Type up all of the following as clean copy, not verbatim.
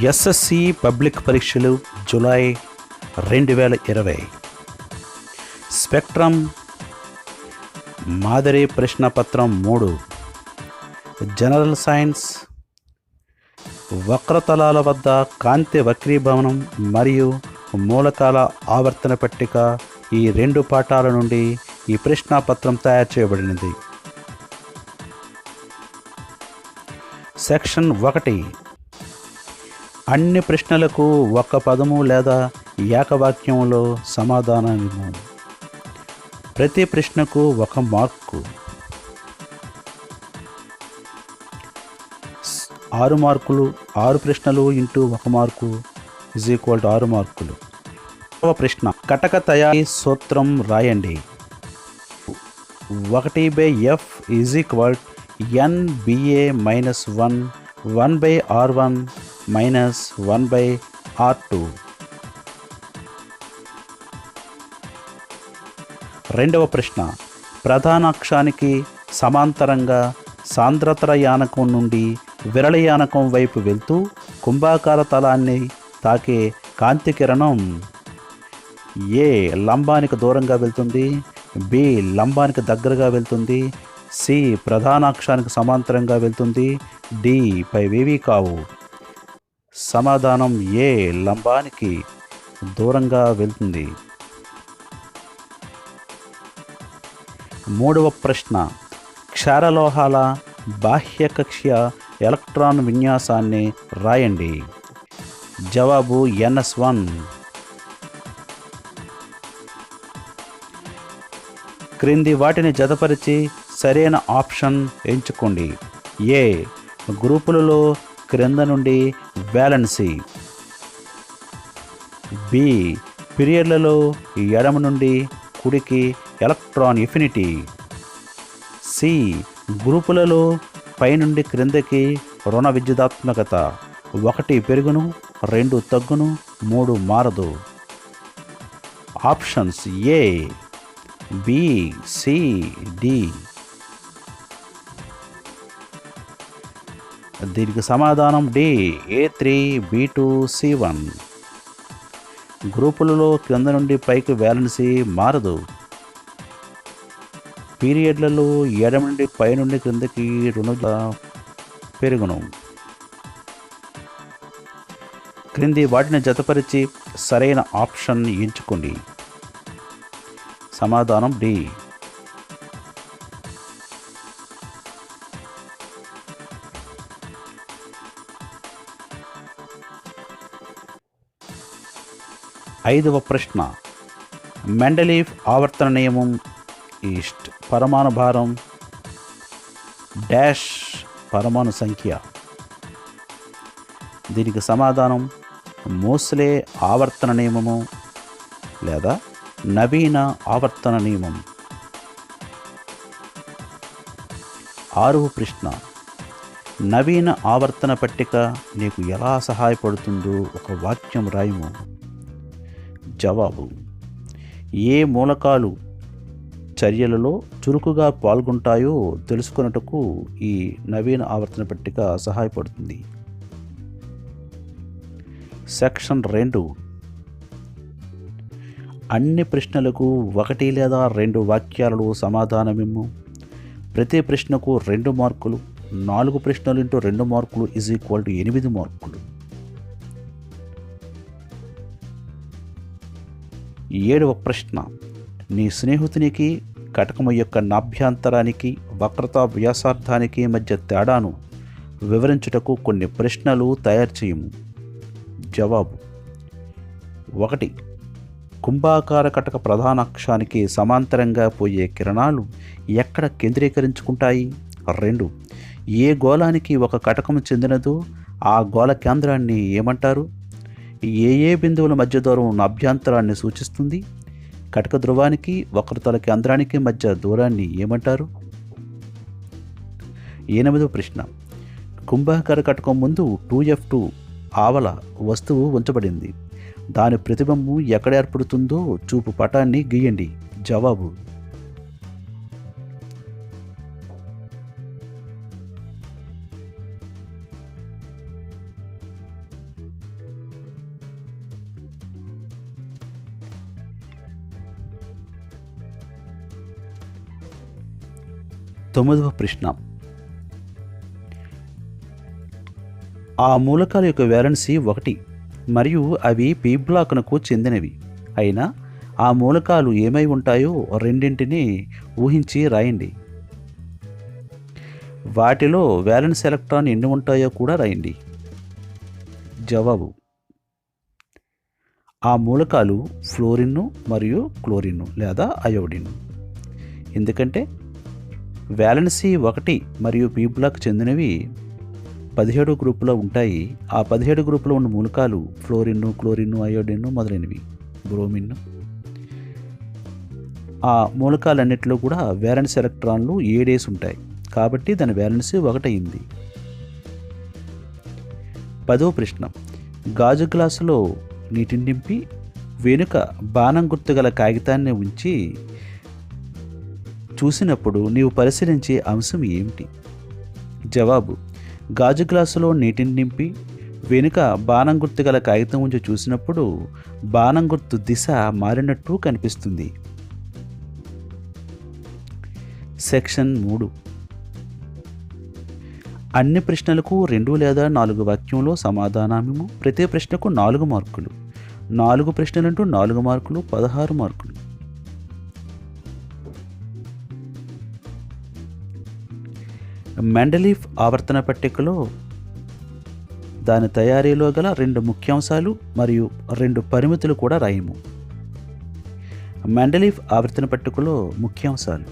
SSC public పరీక్షలు July 2020. Spectrum మాదిరి ప్రశ్నపత్రం 3. General science వక్రతలాల వద్ద కాంతి వక్రీభవనం మరియు మూలకాల ఆవర్తన పట్టిక ఈ 2 పాఠాల నుండి ఈ ప్రశ్నపత్రం తయారు చేయబడినది. సెక్షన్ 1. అన్ని ప్రశ్నలకు ఒక పదము లేదా ఏకవాక్యంలో సమాధానము. ప్రతి ప్రశ్నకు 1 మార్కు. 6 మార్కులు. 6 ప్రశ్నలు ఇంటూ 1 మార్కు = 6 మార్కులు. ప్రశ్న కటక తయారీ సూత్రం రాయండి. 1/f = NBA - 1 1/R1 - 1/R2. రెండవ ప్రశ్న ప్రధాన అక్షానికి సమాంతరంగా సాంద్రతర యానకం నుండి విరళ యానకం వైపు వెళ్తూ కుంభాకార తలాన్ని తాకే కాంతి కిరణం ఏ లంబానికి దూరంగా వెళ్తుంది, బి లంబానికి దగ్గరగా వెళ్తుంది, సి ప్రధాన అక్షానికి సమాంతరంగా వెళ్తుంది, డి పైవేవీ కావు. సమాధానం ఏ లంబానికి దూరంగా వెళ్తుంది. మూడవ ప్రశ్న క్షారలోహాల బాహ్యకక్ష్య ఎలక్ట్రాన్ విన్యాసాన్ని రాయండి. జవాబు NS1. క్రింది వాటిని జతపరిచి సరైన ఆప్షన్ ఎంచుకోండి. ఏ గ్రూపులలో క్రింద నుండి వ్యాలెన్సీ, బి పీరియడ్లలో ఎడమ నుండి కుడికి ఎలక్ట్రాన్ ఎఫినిటీ, సి గ్రూపులలో పై నుండి క్రిందకి రుణ విద్యుదాత్మకత. 1 పెరుగును, 2 తగ్గును, 3 మారదు. Options A, B, C, D. దీనికి సమాధానం డి A3 B2 C1. గ్రూపులలో క్రింద నుండి పైకి వ్యాలెన్సీ మారదు. పీరియడ్లలో ఎడమ నుండి పై నుండి క్రిందకి రుణ పెరుగును. క్రింది వాటిని జతపరిచి సరైన ఆప్షన్ ఎంచుకోండి. సమాధానం డి. ఐదవ ప్రశ్న మెండలీఫ్ ఆవర్తన నియమం ఈస్ట్ పరమాణు భారం డాష్ పరమాణు సంఖ్య. దీనికి సమాధానం మోస్లే ఆవర్తన నియమము లేదా నవీన ఆవర్తన నియమం. 6వ ప్రశ్న నవీన ఆవర్తన పట్టిక నీకు ఎలా సహాయపడుతుందో ఒక వాక్యం రాయము. జవాబు ఏ మూలకాలు చర్యలలో చురుకుగా పాల్గొంటాయో తెలుసుకున్నట్టుకు ఈ నవీన ఆవర్తన పట్టిక సహాయపడుతుంది. సెక్షన్ 2 అన్ని ప్రశ్నలకు 1 లేదా 2 వాక్యాలలో సమాధానమిమ్ము. ప్రతి ప్రశ్నకు 2 మార్కులు. 4 ప్రశ్నలు ఇంటూ 2 మార్కులు = 8 మార్కులు. 7వ ప్రశ్న నీ స్నేహితునికి కటకము యొక్క నాభ్యంతరానికి వక్రతా వ్యాసార్థానికి మధ్య తేడాను వివరించుటకు కొన్ని ప్రశ్నలు తయారు చేయము. జవాబు 1 కుంభాకార కటక ప్రధాన అక్షానికి సమాంతరంగా పోయే కిరణాలు ఎక్కడ కేంద్రీకరించుకుంటాయి. 2 ఏ గోళానికి ఒక కటకము చెందినదో ఆ గోళ కేంద్రాన్ని ఏమంటారు. ఏ బిందువుల మధ్య దూరం నాభ్యంతరాన్ని సూచిస్తుంది. కటక ధ్రువానికి వక్రతల కేంద్రానికి మధ్య దూరాన్ని ఏమంటారు. 8వ ప్రశ్న కుంభాకార కటకం ముందు 2F2 ఆవల వస్తువు ఉంచబడింది. దాని ప్రతిబింబం ఎక్కడ ఏర్పడుతుందో చూపు పటాన్ని గీయండి. జవాబు 9వ ప్రశ్న, ఆ మూలకాల యొక్క వ్యాలెన్సీ 1 మరియు అవి పి బ్లాక్నకు చెందినవి అయినా ఆ మూలకాలు ఏమై ఉంటాయో రెండింటినీ ఊహించి రాయండి. వాటిలో వ్యాలెన్స్ ఎలక్ట్రాన్ ఎన్ని ఉంటాయో కూడా రాయండి. జవాబు, ఆ మూలకాలు ఫ్లోరిన్ మరియు క్లోరిన్ లేదా అయోడిన్. ఎందుకంటే వ్యాలెన్సీ 1 మరియు పి బ్లాక్ చెందినవి 17 గ్రూపులో ఉంటాయి. ఆ 17 గ్రూపులో ఉన్న మూలకాలు ఫ్లోరిన్, క్లోరిన్, అయోడిన్ మొదలైనవి, బ్రోమిన్. ఆ మూలకాలన్నిటిలో కూడా వ్యాలెన్స్ ఎలక్ట్రాన్లు 7 ఉంటాయి కాబట్టి దాని వ్యాలెన్సీ 1 అయింది. 10వ ప్రశ్న, గాజు గ్లాసులో నీటిని నింపి వెనుక బాణం గుర్తు గల కాగితాన్ని ఉంచి చూసినప్పుడు నీవు పరిశీలించే అంశం ఏమిటి? జవాబు, గాజు గ్లాసులో నీటిని నింపి వెనుక బాణం గుర్తు గల కాగితం ఉంచి చూసినప్పుడు బాణం గుర్తు దిశ మారినట్టు కనిపిస్తుంది. సెక్షన్ 3, అన్ని ప్రశ్నలకు 2 లేదా 4 వాక్యంలో సమాధానము. ప్రతి ప్రశ్నకు 4 మార్కులు. 4 ప్రశ్నలంటూ 4 మార్కులు, 16 మార్కులు. మెండలీఫ్ ఆవర్తన పట్టికలో దాని తయారీలో గల 2 ముఖ్యాంశాలు మరియు 2 పరిమితులు కూడా రాయము. మెండలీఫ్ ఆవర్తన పట్టికలో ముఖ్యాంశాలు,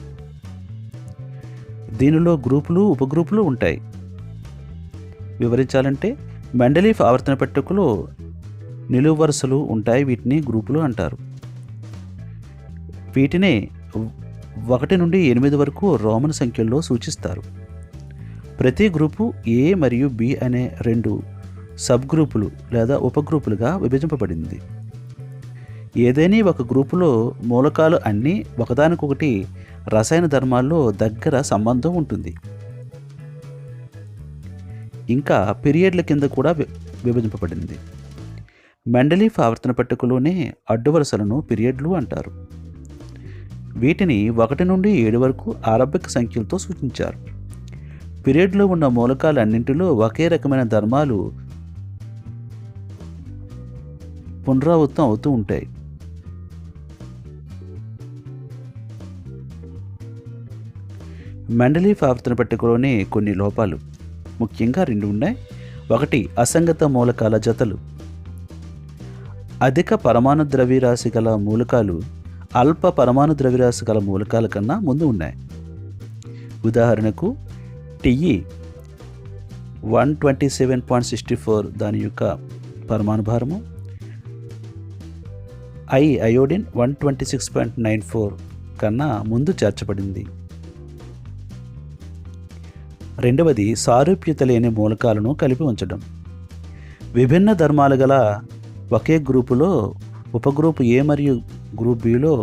దీనిలో గ్రూపులు, ఉపగ్రూపులు ఉంటాయి. వివరించాలంటే మెండలీఫ్ ఆవర్తన పట్టికలో నిలువు వరుసలు ఉంటాయి, వీటిని గ్రూపులు అంటారు. వీటినే 1 నుండి 8 వరకు రోమన్ సంఖ్యల్లో సూచిస్తారు. ప్రతి గ్రూపు ఏ మరియు బి అనే 2 సబ్ గ్రూపులు లేదా ఉపగ్రూపులుగా విభజింపబడింది. ఏదైనా ఒక గ్రూపులో మూలకాలు అన్నీ ఒకదానికొకటి రసాయన ధర్మాల్లో దగ్గర సంబంధం ఉంటుంది. ఇంకా పీరియడ్ల కింద కూడా విభజింపబడింది. మెండలీఫ్ ఆవర్తన పట్టికలోనే అడ్డు వరుసలను పీరియడ్లు అంటారు. వీటిని 1 నుండి 7 వరకు ఆరబిక్ సంఖ్యలతో సూచించారు. పీరియడ్లో ఉన్న మూలకాలన్నింటిలో ఒకే రకమైన ధర్మాలు పునరావృతం అవుతూ ఉంటాయి. మెండలీఫ్ ఆవర్తన పట్టికలోనే కొన్ని లోపాలు, ముఖ్యంగా 2 ఉన్నాయి. 1, అసంగత మూలకాల జతలు. అధిక పరమాణు ద్రవ్యరాశి గల మూలకాలు అల్ప పరమాణు ద్రవ్యరాశి గల మూలకాల కన్నా ముందు ఉన్నాయి. ఉదాహరణకు టిఈ 127.64 దాని యొక్క పరమాణు భారము, అయోడిన్ 126.94 కన్నా ముందు చేర్చబడింది. 2వది, సారూప్యత లేని మూలకాలను కలిపి ఉంచడం. విభిన్న ధర్మాలు గల ఒకే గ్రూపులో ఉపగ్రూపు ఏ మరియు గ్రూప్ బిలో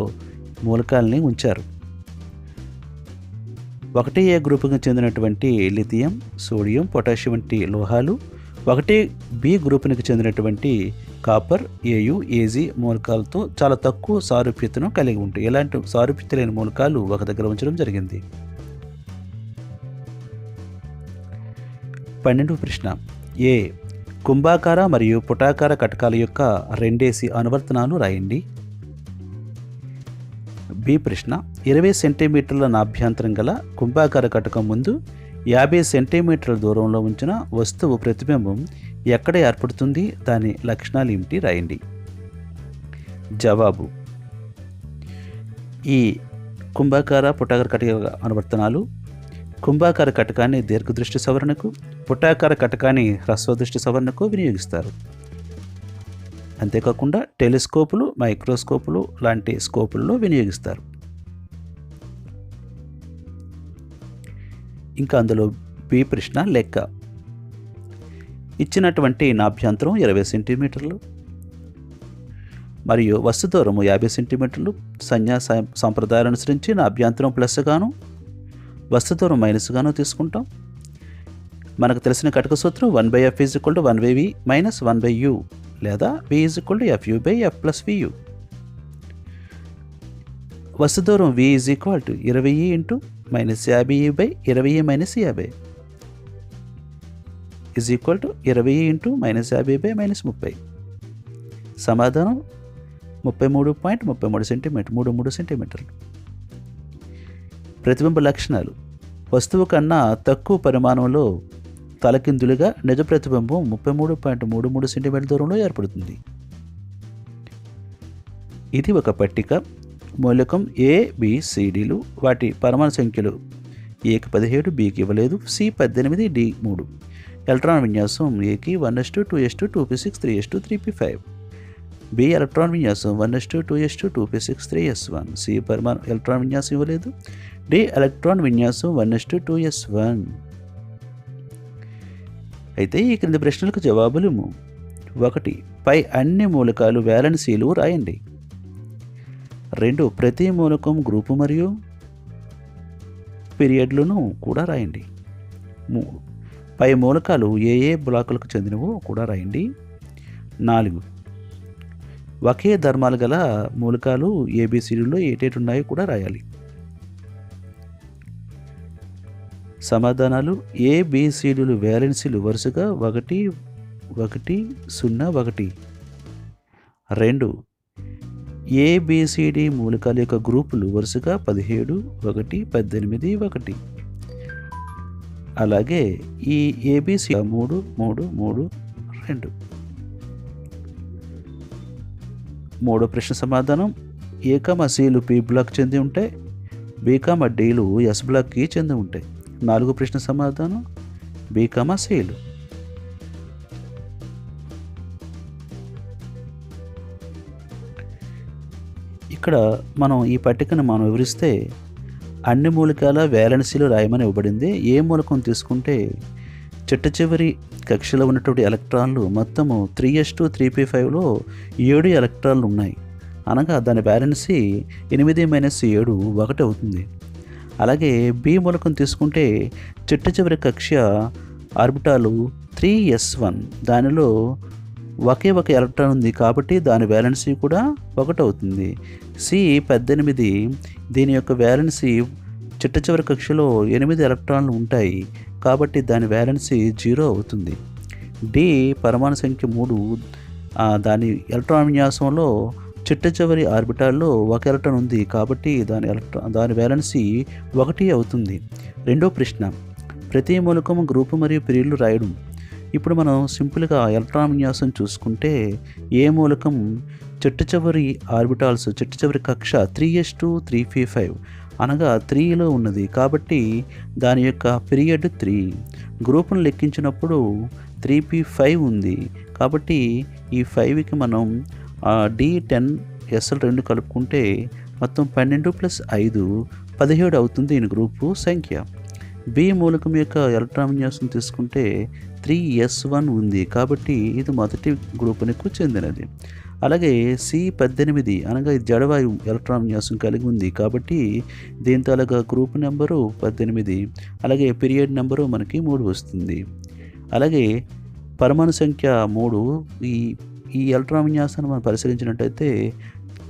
మూలకాలని ఉంచారు. 1A గ్రూపుకి చెందినటువంటి లిథియం, సోడియం, పొటాషియం వంటి లోహాలు 1B గ్రూపునికి చెందినటువంటి కాపర్, ఏయు, ఏజీ మూలకాలతో చాలా తక్కువ సారూప్యతను కలిగి ఉంటాయి. ఇలాంటి సారూప్యత లేని మూలకాలు ఒక దగ్గర ఉంచడం జరిగింది. 12వ ప్రశ్న, ఏ కుంభాకార మరియు పుటాకార కటకాల యొక్క 2 అనువర్తనాలు రాయండి. బి ప్రశ్న, 20 సెంటీమీటర్ల నాభ్యంతరం గల కుంభాకార కటకం ముందు 50 సెంటీమీటర్ల దూరంలో ఉంచిన వస్తువు ప్రతిబింబం ఎక్కడ ఏర్పడుతుంది, దాని లక్షణాలు ఏమిటి రాయండి. జవాబు, ఈ కుంభాకార పుటాకార కటక అనువర్తనాలు కుంభాకార కటకాన్ని దీర్ఘదృష్టి సవరణకు, పుటాకార కటకాన్ని హ్రస్వదృష్టి సవరణకు వినియోగిస్తారు. అంతేకాకుండా టెలిస్కోపులు, మైక్రోస్కోపులు లాంటి స్కోపుల్లో వినియోగిస్తారు. ఇంకా అందులో బి ప్రశ్న, లెక్క. ఇచ్చినటువంటి నాభ్యంతరం 20 సెంటీమీటర్లు మరియు వస్తు దూరము 50 సెంటీమీటర్లు. సంజ్ఞా సంప్రదాయాలు అనుసరించి నాభ్యంతరం ప్లస్ గాను వస్తు దూరం మైనస్ గాను తీసుకుంటాం. మనకు తెలిసిన కటక సూత్రం 1/f = 1/v - 1/u లేదా v = fu/f + vu. వస్తు దూరం v is equal to 20 into -50/20 - 50 is equal to 20 into -50/-30. సమాధానం 33.33 సెంటీమీటర్ 33 సెంటీమీటర్లు. ప్రతిబింబ లక్షణాలు. వస్తువు కన్నా తక్కువ పరిమాణంలో తలకిందులుగా నిజ ప్రతిబింబం 33.33 సెంటీమీటర్ దూరంలో ఏర్పడుతుంది. ఇది ఒక పట్టిక. మూలకం ABCDలు, వాటి పరమాణు సంఖ్యలు Aకి 17, Bకి ఇవ్వలేదు, C 18, D 3. ఎలక్ట్రాన్ విన్యాసం Aకి 1s2 2s2 2p6 3s2 3p5. B electron విన్యాసం 1s2 2s2 2p6 3s1. C electron విన్యాసం ఇవ్వలేదు. D ఎలక్ట్రాన్ విన్యాసం 1s2 2s1. అయితే ఈ క్రింది ప్రశ్నలకు జవాబులు: 1. పై అన్ని మూలకాలు వ్యాలెన్సీలు రాయండి. 2. ప్రతి మూలకం గ్రూపు మరియు పీరియడ్లను కూడా రాయండి. 3. పై మూలకాలు ఏ బ్లాకులకు చెందినవో కూడా రాయండి. 4. ఒకే ధర్మాలు గల మూలకాలు ABCDలో ఏటేటి ఉన్నాయో కూడా రాయాలి. సమాధానాలు: ABCDలు వ్యాలెన్సీలు వరుసగా 1 1 0 1. 2. ABCD మూలకాల యొక్క గ్రూపులు వరుసగా 17 1 18 1. అలాగే ఈ ABC 3 3 3 2. మూడో ప్రశ్న సమాధానం: A, Cలు P బ్లాక్ చెంది ఉంటాయి, B, Dలు S బ్లాక్కి చెంది ఉంటాయి. 4 ప్రశ్న సమాధానం: B, Cలు. ఇక్కడ మనం ఈ పట్టికను వివరిస్తే అన్ని మూలకాల వ్యాలెన్సీలు రాయమని ఇవ్వబడింది. ఏ మూలకం తీసుకుంటే చిట్ట చివరి కక్షలో ఉన్నటువంటి ఎలక్ట్రాన్లు మొత్తము 3s2 3p5లో 7 ఎలక్ట్రాన్లు ఉన్నాయి. అనగా దాని వ్యాలెన్సీ 8 - 7 1 అవుతుంది. అలాగే బి మూలకం తీసుకుంటే చిట్ట చివరి కక్ష ఆర్బిటాలు 3s1, దానిలో ఒకే ఒక ఎలక్ట్రాన్ ఉంది కాబట్టి దాని వ్యాలెన్సీ కూడా 1 అవుతుంది. సి 18, దీని యొక్క వ్యాలెన్సీ చిట్ట చివరి కక్షలో 8 ఎలక్ట్రాన్లు ఉంటాయి కాబట్టి దాని వ్యాలెన్సీ 0 అవుతుంది. డి పరమాణు సంఖ్య 3, దాని ఎలక్ట్రాన్ విన్యాసంలో చిట్ట చివరి ఆర్బిటాల్లో ఒక ఎలక్ట్రాన్ ఉంది కాబట్టి దాని వ్యాలెన్సీ 1 అవుతుంది. రెండో ప్రశ్న: ప్రతి మూలకం గ్రూపు మరియు పీరియడ్లు రాయడం. ఇప్పుడు మనం సింపుల్గా ఎలక్ట్రాన్ విన్యాసం చూసుకుంటే ఏ మూలకం చిట్ట చివరి ఆర్బిటాల్స్ చిట్ట చివరి కక్ష 3s2 3p5 అనగా 3లో ఉన్నది కాబట్టి దాని యొక్క పీరియడ్ 3. గ్రూపును లెక్కించినప్పుడు 3p5 ఉంది కాబట్టి ఈ 5కి మనం D10 SL 2 కలుపుకుంటే మొత్తం 12 + 5 17 అవుతుంది దీని గ్రూపు సంఖ్య. బి మూలకం యొక్క ఎలక్ట్రాన్ విన్యాసం తీసుకుంటే 3s1 ఉంది కాబట్టి ఇది మొదటి గ్రూపునకు చెందినది. అలాగే C18 అనగా ఇది జడవాయు ఎలక్ట్రాన్ విన్యాసం కలిగి ఉంది కాబట్టి దీని తాలూకా గ్రూప్ నెంబరు 18, అలాగే పీరియడ్ నెంబరు మనకి 3 వస్తుంది. అలాగే పరమాణు సంఖ్య 3. ఈ ఎలక్ట్రాన్ విన్యాసాన్ని మనం పరిశీలించినట్టయితే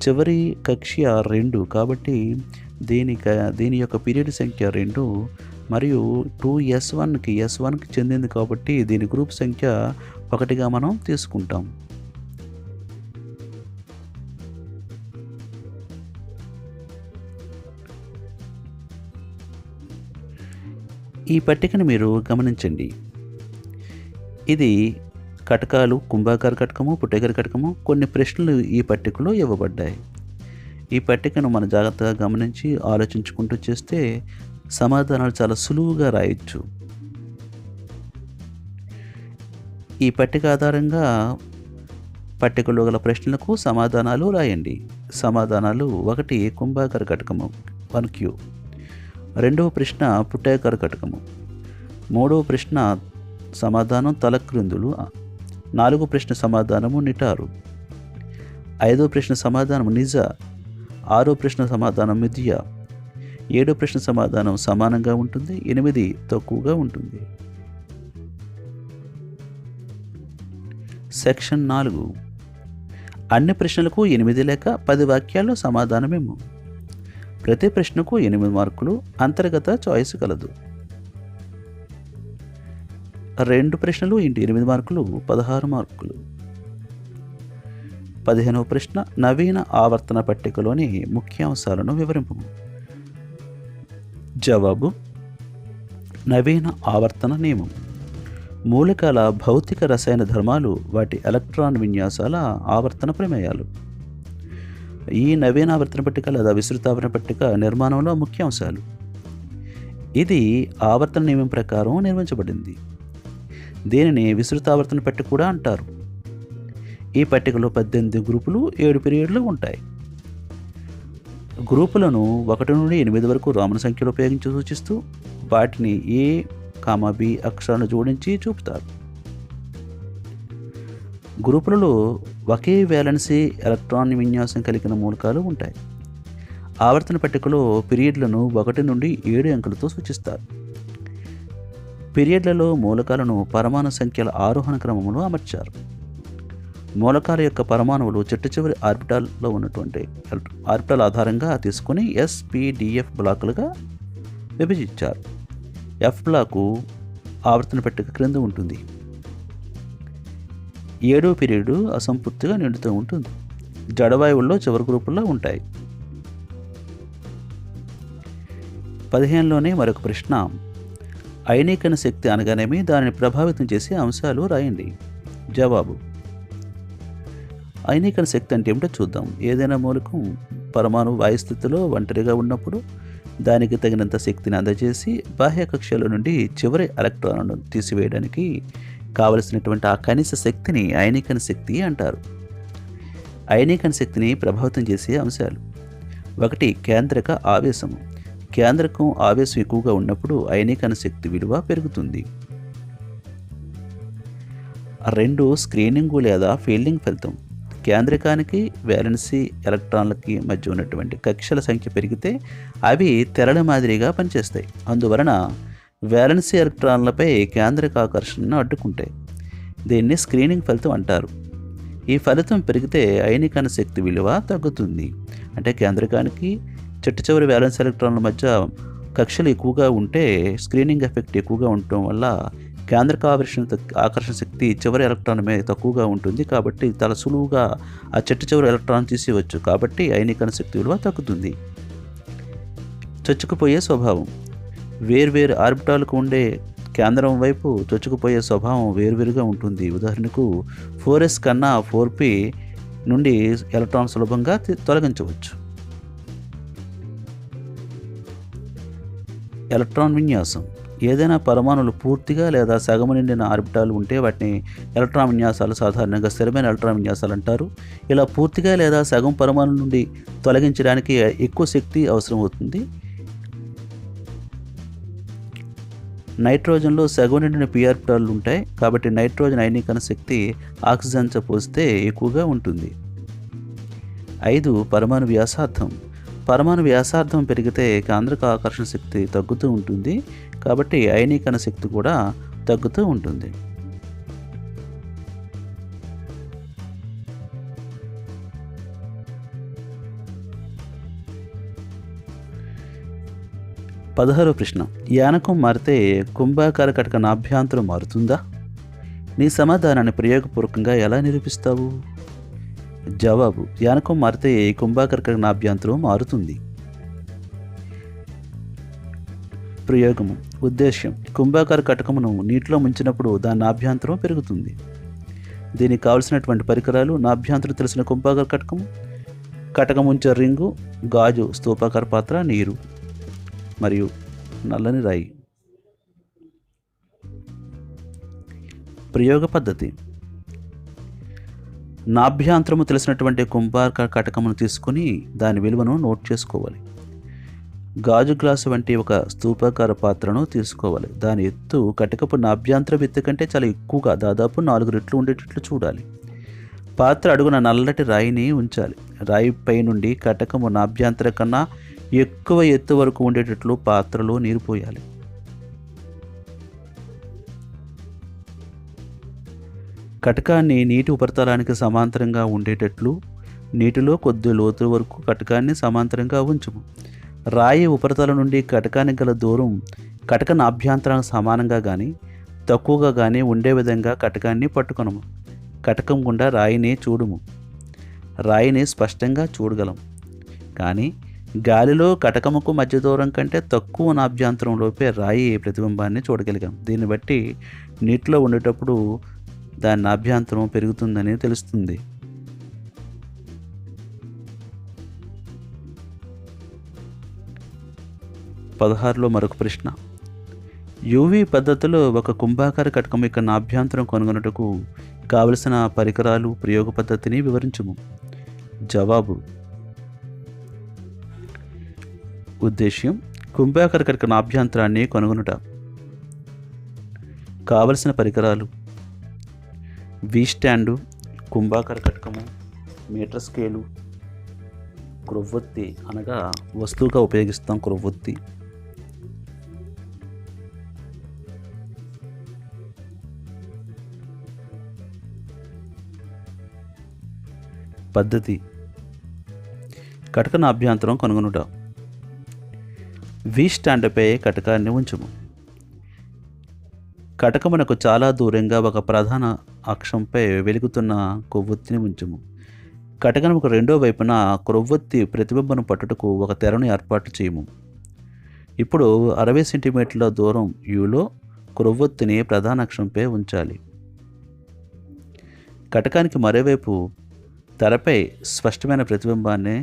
చివరి కక్ష 2 కాబట్టి దీని యొక్క పీరియడ్ సంఖ్య 2 మరియు 2s1కి చెందింది కాబట్టి దీని గ్రూప్ సంఖ్య 1గా మనం తీసుకుంటాం. ఈ పట్టికను మీరు గమనించండి. ఇది కటకాలు, కుంభాకార కటకము, పుట్టేకర కటకము. కొన్ని ప్రశ్నలు ఈ పట్టికలో ఇవ్వబడ్డాయి. ఈ పట్టికను మనం జాగ్రత్తగా గమనించి ఆలోచించుకుంటూ చేస్తే సమాధానాలు చాలా సులువుగా రాయొచ్చు. ఈ పట్టిక ఆధారంగా పట్టికలో గల ప్రశ్నలకు సమాధానాలు రాయండి. సమాధానాలు: 1 కుంభాకార కటకము 1Q, 2వ ప్రశ్న పుట్టేకర కటకము, 3వ ప్రశ్న సమాధానం తలక్రిందులు, 4వ ప్రశ్న సమాధానము నిటారు, 5వ ప్రశ్న సమాధానం నిజ, 6వ ప్రశ్న సమాధానం మిథ్య, 7వ ప్రశ్న సమాధానం సమానంగా ఉంటుంది, 8 తక్కువగా ఉంటుంది. సెక్షన్ 4. అన్ని ప్రశ్నలకు 8 లేక 10 వాక్యాల్లో సమాధానమేమో. ప్రతి ప్రశ్నకు 8 మార్కులు, అంతర్గత చాయిస్ కలదు. 2 ప్రశ్నలు ఇంటూ 8 మార్కులు 16 మార్కులు. 15వ ప్రశ్న, నవీన ఆవర్తన పట్టికలోని ముఖ్యాంశాలను వివరింపము. జవాబు: నవీన ఆవర్తన నియమం మూలకాల భౌతిక రసాయన ధర్మాలు, వాటి ఎలక్ట్రాన్ విన్యాసాల ఆవర్తన ప్రమేయాలు. ఈ నవీన ఆవర్తన పట్టిక లేదా విస్తృతావర్తన పట్టిక నిర్మాణంలో ముఖ్య అంశాలు. ఇది ఆవర్తన నియమం ప్రకారం నిర్మించబడింది. దీనిని విస్తృతావర్తన పట్టిక కూడా అంటారు. ఈ పట్టికలో 18 గ్రూపులు 7 పీరియడ్లు ఉంటాయి. గ్రూపులను 1 నుండి 8 వరకు రోమన్ సంఖ్యలో ఉపయోగించి సూచిస్తూ వాటిని ఏ, బి అక్షరాలను జోడించి చూపుతారు. గ్రూపులలో ఒకే వ్యాలెన్సీ ఎలక్ట్రాన్ విన్యాసం కలిగిన మూలకాలు ఉంటాయి. ఆవర్తన పట్టికలో పీరియడ్లను 1 నుండి 7 అంకెలతో సూచిస్తారు. పీరియడ్లలో మూలకాలను పరమాణు సంఖ్యల ఆరోహణ క్రమంలో అమర్చారు. మూలకాల యొక్క పరమాణువులు చెట్టు చివరి ఆర్బిటాల్లో ఉన్నటువంటి ఆర్బిటాల్ ఆధారంగా తీసుకుని SPDF బ్లాకులుగా విభజించారు. F బ్లాకు ఆవర్తన పట్టిక క్రింద ఉంటుంది. 7వ పీరియడ్ అసంపూర్తిగా నిండుతూ ఉంటుంది. జడవాయువుల్లో చివరి గ్రూపుల్లో ఉంటాయి. 15లోనే మరొక ప్రశ్న, అయనీకరణ శక్తి అనగానేమి, దానిని ప్రభావితం చేసే అంశాలు రాయండి. జవాబు: అయనీకరణ శక్తి అంటే ఏమిటో చూద్దాం. ఏదైనా మూలకం పరమాణు వాయుస్థితిలో ఒంటరిగా ఉన్నప్పుడు దానికి తగినంత శక్తిని అందజేసి బాహ్య కక్షల నుండి చివరి ఎలక్ట్రాన్లను తీసివేయడానికి కావలసినటువంటి ఆ కనీస శక్తిని అయనీకరణ శక్తి అంటారు. అయనీకరణ శక్తిని ప్రభావితం చేసే అంశాలు: 1. కేంద్రక ఆవేశము. కేంద్రకం ఆవేశం ఎక్కువగా ఉన్నప్పుడు అయనీకరణ శక్తి విలువ పెరుగుతుంది. 2. స్క్రీనింగ్ లేదా ఫీల్డింగ్ ఫలితం. కేంద్రకానికి వ్యాలెన్సీ ఎలక్ట్రాన్లకి మధ్య ఉన్నటువంటి కక్షల సంఖ్య పెరిగితే అవి తెరల మాదిరిగా పనిచేస్తాయి. అందువలన వ్యాలెన్సీ ఎలక్ట్రాన్లపై కేంద్రక ఆకర్షణను అడ్డుకుంటాయి. దీన్ని స్క్రీనింగ్ ఫలితం అంటారు. ఈ ఫలితం పెరిగితే అయనీకరణ శక్తి విలువ తగ్గుతుంది. అంటే కేంద్రకానికి చెట్టు చివరి వ్యాలెన్స్ ఎలక్ట్రాన్ల మధ్య కక్షలు ఎక్కువగా ఉంటే స్క్రీనింగ్ ఎఫెక్ట్ ఎక్కువగా ఉండటం వల్ల కేంద్రక ఆకర్షణ శక్తి చివరి ఎలక్ట్రాన్ మీద తక్కువగా ఉంటుంది. కాబట్టి చాలా సులువుగా ఆ చెట్టు చివరి ఎలక్ట్రాన్ తీసేయవచ్చు. కాబట్టి అయనీకరణ శక్తి విలువ తగ్గుతుంది. చొచ్చుకుపోయే స్వభావం. వేర్వేరు ఆర్బిటాలకు ఉండే కేంద్రం వైపు చొచ్చుకుపోయే స్వభావం వేరువేరుగా ఉంటుంది. ఉదాహరణకు 4s కన్నా 4p నుండి ఎలక్ట్రాన్ సులభంగా తొలగించవచ్చు. ఎలక్ట్రాన్ విన్యాసం. ఏదైనా పరమాణువులు పూర్తిగా లేదా సగము నిండిన ఆర్బిటాలు ఉంటే వాటిని ఎలక్ట్రాన్ విన్యాసాలు సాధారణంగా స్థిరమైన ఎలక్ట్రాన్ విన్యాసాలు అంటారు. ఇలా పూర్తిగా లేదా సగం పరమాణువుల నుండి తొలగించడానికి ఎక్కువ శక్తి అవసరం అవుతుంది. నైట్రోజన్లో సగం నిండిన p ఆర్బిటాలు ఉంటాయి. కాబట్టి నైట్రోజన్ అయనీకరణ శక్తి ఆక్సిజన్తో పోలిస్తే ఎక్కువగా ఉంటుంది. 5. పరమాణు వ్యాసార్థం. పరమాణు వ్యాసార్థం పెరిగితే కేంద్రక ఆకర్షణ శక్తి తగ్గుతూ ఉంటుంది. కాబట్టి అయనీకరణ శక్తి కూడా తగ్గుతూ ఉంటుంది. పదహారవ ప్రశ్న, యానకం మారితే కుంభాకార కటక నాభ్యాంతరం మారుతుందా? నీ సమాధానాన్ని ప్రయోగపూర్వకంగా ఎలా నిరూపిస్తావు? జవాబు: యానకం మారితే కుంభాకార కటక నాభ్యాంతరం మారుతుంది. ప్రయోగము. ఉద్దేశ్యం: కుంభాకార కటకమును నీటిలో ముంచినప్పుడు దాని నాభ్యాంతరం పెరుగుతుంది. దీనికి కావలసినటువంటి పరికరాలు: నాభ్యాంతరం తెలిసిన కుంభాకార కటకము, కటకం ఉంచే రింగు, గాజు స్తూపాకార పాత్ర, నీరు మరియు నల్లని రాయి. ప్రయోగ పద్ధతి. నాభ్యాంతరము తెలిసినటువంటి కుంభాకార కటకమును తీసుకుని దాని విలువను నోట్ చేసుకోవాలి. గాజు గ్లాసు వంటి ఒక స్తూపాకార పాత్రను తీసుకోవాలి. దాని ఎత్తు కటకపు నాభ్యాంతరం ఎత్తు కంటే చాలా ఎక్కువగా, దాదాపు 4 రెట్లు ఉండేటట్లు చూడాలి. పాత్ర అడుగున నల్లటి రాయిని ఉంచాలి. రాయి పై నుండి కటకము నాభ్యాంతరం కన్నా ఎక్కువ ఎత్తు వరకు ఉండేటట్లు పాత్రలో నీరు పోయాలి. కటకాన్ని నీటి ఉపరితలానికి సమాంతరంగా ఉండేటట్లు నీటిలో కొద్ది లోతు వరకు కటకాన్ని సమాంతరంగా ఉంచుము. రాయి ఉపరితలం నుండి కటకానికి గల దూరం కటక నాభ్యంతరానికి సమానంగా కానీ తక్కువగా కానీ ఉండే విధంగా కటకాన్ని పట్టుకొనము. కటకం గుండా రాయిని చూడుము. రాయిని స్పష్టంగా చూడగలం, కానీ గాలిలో కటకముకు మధ్య దూరం కంటే తక్కువ నాభ్యంతరంలోపే రాయి ప్రతిబింబాన్ని చూడగలిగాం. దీన్ని బట్టి నీటిలో ఉండేటప్పుడు దాని నాభ్యంతరం పెరుగుతుందని తెలుస్తుంది. 16లో మరొక ప్రశ్న. యువి పద్ధతిలో ఒక కుంభాకార కటకం యొక్క నాభ్యంతరం కనుగొనుటకు కావలసిన పరికరాలు, ప్రయోగ పద్ధతిని వివరించుము. జవాబు: ఉద్దేశ్యం కుంభాకార కటక నాభ్యంతరాన్ని కనుగొనుట. కావలసిన పరికరాలు: వి స్టాండు, కుంభాకార కటకము, మీటర్ స్కేలు, క్రొవ్వొత్తి అనగా వస్తువుగా ఉపయోగిస్తాం క్రొవ్వొత్తి, పద్ధతి కటక నాభ్యంతరం కనుగొనుట. వి స్టాండ్పై కటకాన్ని ఉంచుము. కటకమునకు చాలా దూరంగా ఒక ప్రధాన అక్షంపై వెలుగుతున్న కొవ్వొత్తిని ఉంచుము. కటకమునకు రెండో వైపున క్రొవ్వొత్తి ప్రతిబింబను పట్టుటకు ఒక తెరను ఏర్పాటు చేయము. ఇప్పుడు 60 సెంటీమీటర్ల దూరం యూలో క్రొవ్వొత్తిని ప్రధాన అక్షంపై ఉంచాలి. కటకానికి మరోవైపు తెరపై స్పష్టమైన ప్రతిబింబాన్ని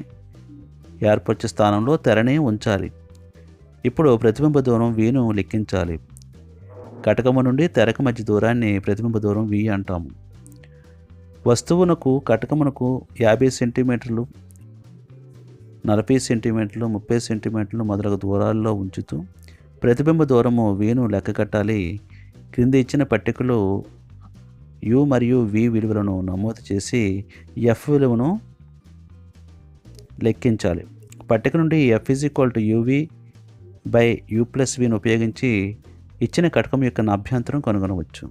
ఏర్పరిచే స్థానంలో తెరని ఉంచాలి. ఇప్పుడు ప్రతిబింబ దూరం వీను లెక్కించాలి. కటకము నుండి తెరకు మధ్య దూరాన్ని ప్రతిబింబ దూరం వి అంటాము. వస్తువునకు కటకమునకు 50 సెంటీమీటర్లు, 40 సెంటీమీటర్లు, 30 సెంటీమీటర్లు మొదలగు దూరాల్లో ఉంచుతూ ప్రతిబింబ దూరము వీను లెక్క కట్టాలి. క్రింది ఇచ్చిన పట్టికలో యు మరియు వి విలువలను నమోదు చేసి ఎఫ్ విలువను లెక్కించాలి. పట్టిక నుండి ఎఫ్ =uv/u+vను ఉపయోగించి ఇచ్చిన కటకం యొక్క నాభ్యంతరం కనుగొనవచ్చు.